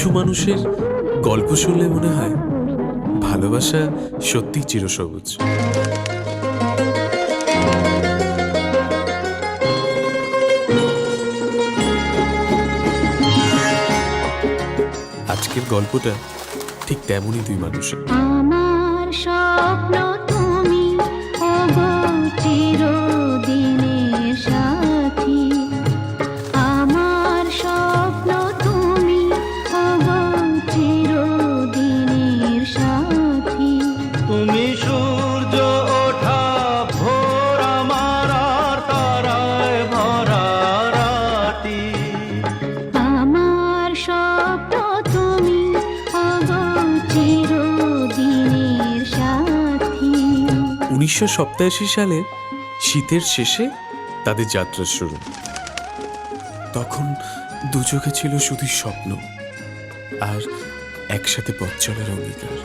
কিছু মানুষের গল্প শুনলে মনে হয় ভালোবাসা সত্যি চিরসবুজ। আজকের গল্পটা ঠিক তেমনই দুই মানুষের। আমার স্বপ্ন তুমি ওগো চিরদিনের সাথী, আমার স্বপ্ন তুমি ওগো চিরদিনের সাথী। তুমি সূর্য ওঠা ভোর আমার আর তারায় ভরা রাতি, আমার স্বপ্ন তুমি ওগো চিরদিনের সাথী। 1987 সালে শীতের শেষে তাদের যাত্রা শুরু। তখন দু চোখে ছিল শুধু স্বপ্ন আর একসাথে পথ চলার অঙ্গীকার।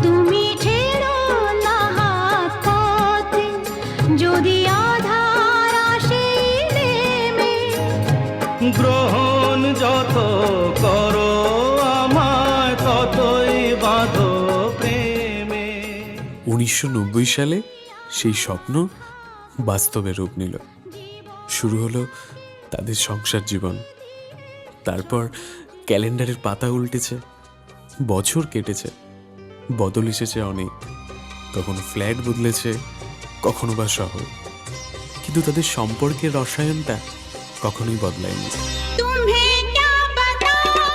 তুমি ছেড়ো না হাত পথে, যদি আধার আসে নেমে। গ্রহণ যত করো আমায় ততই বাঁধো প্রেমে। 1990 সালে সেই স্বপ্ন বাস্তবে রূপ নিল। শুরু হলো তাদের সংসার জীবন। তারপর ক্যালেন্ডারের পাতা উল্টেছে, বছর কেটেছে, বদল এসেছে অনেক। কখনো ফ্ল্যাট বদলেছে, কখনো বা শহর, কিন্তু তাদের সম্পর্কের রসায়নটা কখনোই বদলায়নি। तुम्हें क्या बताऊं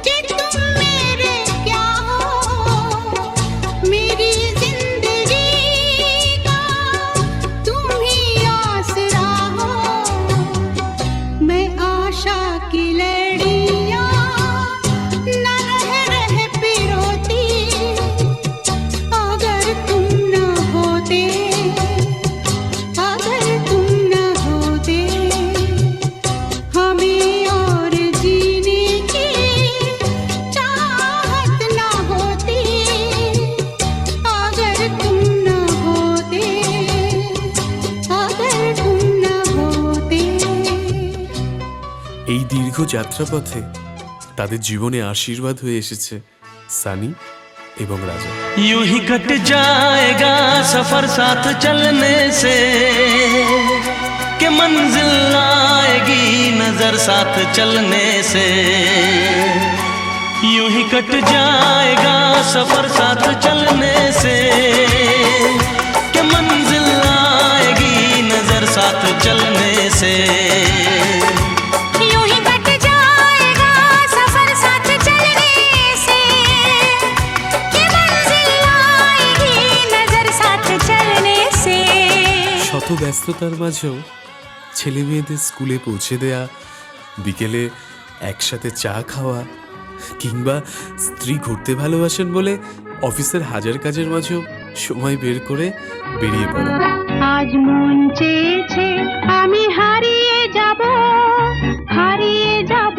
कि तुम मेरे क्या हो, मेरी जिंदगी का तुम ही आसरा हो। मैं आशा की लड़ियां न रह पिरोती, अगर तुम न होते, अगर तुम न होते, हमें और जीने की चाहत न होती, अगर तुम न होते, अगर तुम न होते। এই দীর্ঘ যাত্রাপথে তাদের জীবনে আশীর্বাদ হয়ে এসেছে সানি এবং রাজা। यूं ही कट जाएगा सफर साथ चलने से, कि मंजिल आएगी नजर साथ चलने से। यूं ही कट जाएगा सफर साथ चलने से, कि मंजिल आएगी नजर साथ चलने से। यूं ही कट जाएगा सफर साथ चलने से, कि मंजिल आएगी नजर साथ चलने से। শত ব্যস্ততার মাঝেও ছেলে মেয়েদের স্কুলে পৌঁছে দেয়া, বিকেলে একসাথে চা খাওয়া, কিংবা স্ত্রী ঘুরতে ভালোবাসেন বলে অফিসের হাজার কাজের মাঝেও সময় বের করে বেরিয়ে পড়া। আজ মন চেয়েছে আমি হারিয়ে যাব, হারিয়ে যাব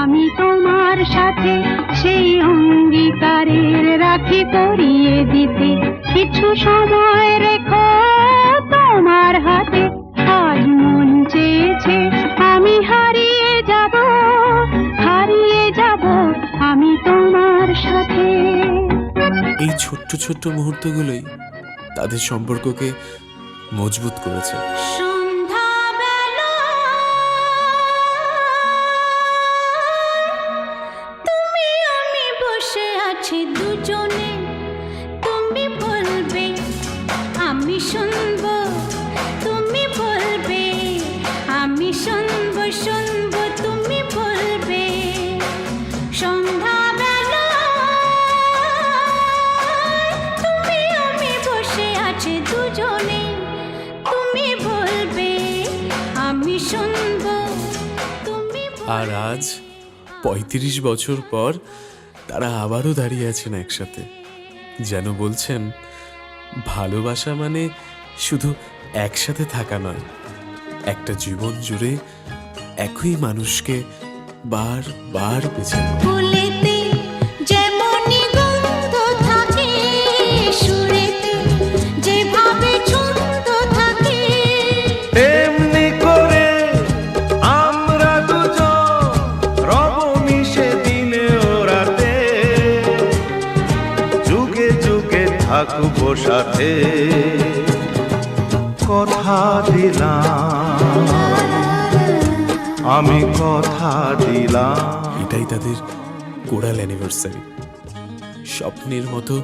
আমি তোমার সাথে, সেই অঙ্গীকারের রাখি পরিয়ে দিতে কিছু সময় রেখো তোমার হাতে। আজ মন চেয়েছে আমি হারিয়ে যাব, হারিয়ে যাব আমি তোমার সাথে। এই ছোট্ট ছোট্ট মুহূর্তগুলোই তাদের সম্পর্ককে মজবুত করেছে। সন্ধ্যাবেলা তুমি আমি বসে আছি দুজনে, তুমি বলবে আমি শুনবো, তুমি বলবে আমি শুনবো, শুনবো তুমি বলবে। সন্ধ্যাবেলা তুমি আমি বসে আছি দুজনে, তুমি বলবে আমি শুনবো, তুমি আর আজ 35 বছর পর তারা আবারও দাঁড়িয়ে আছেন একসাথে, যেন বলছেন ভালোবাসা মানে শুধু একসাথে থাকা নয়, একটা জীবন জুড়ে একই মানুষকে বারবার বেছে নেওয়া। ফুলেতে যেমনই গন্ধ থাকে, সুরেতে যেভাবে ছন্দ থাকে, এমনি করে আমরা দুজন রব মিশে সাথে কথা দিলাম, আমি কথা দিলাম। এটাই তাদের কোরাল অ্যানিভার্সারি, স্বপ্নের মতো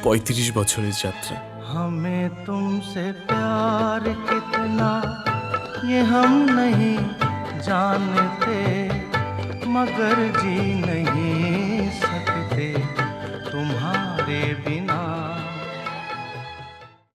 ৩৫ বছরের যাত্রা। हमें तुमसे प्यार कितना ये हम नहीं जानते, मगर जी नहीं सकते तुम्हारे बिना।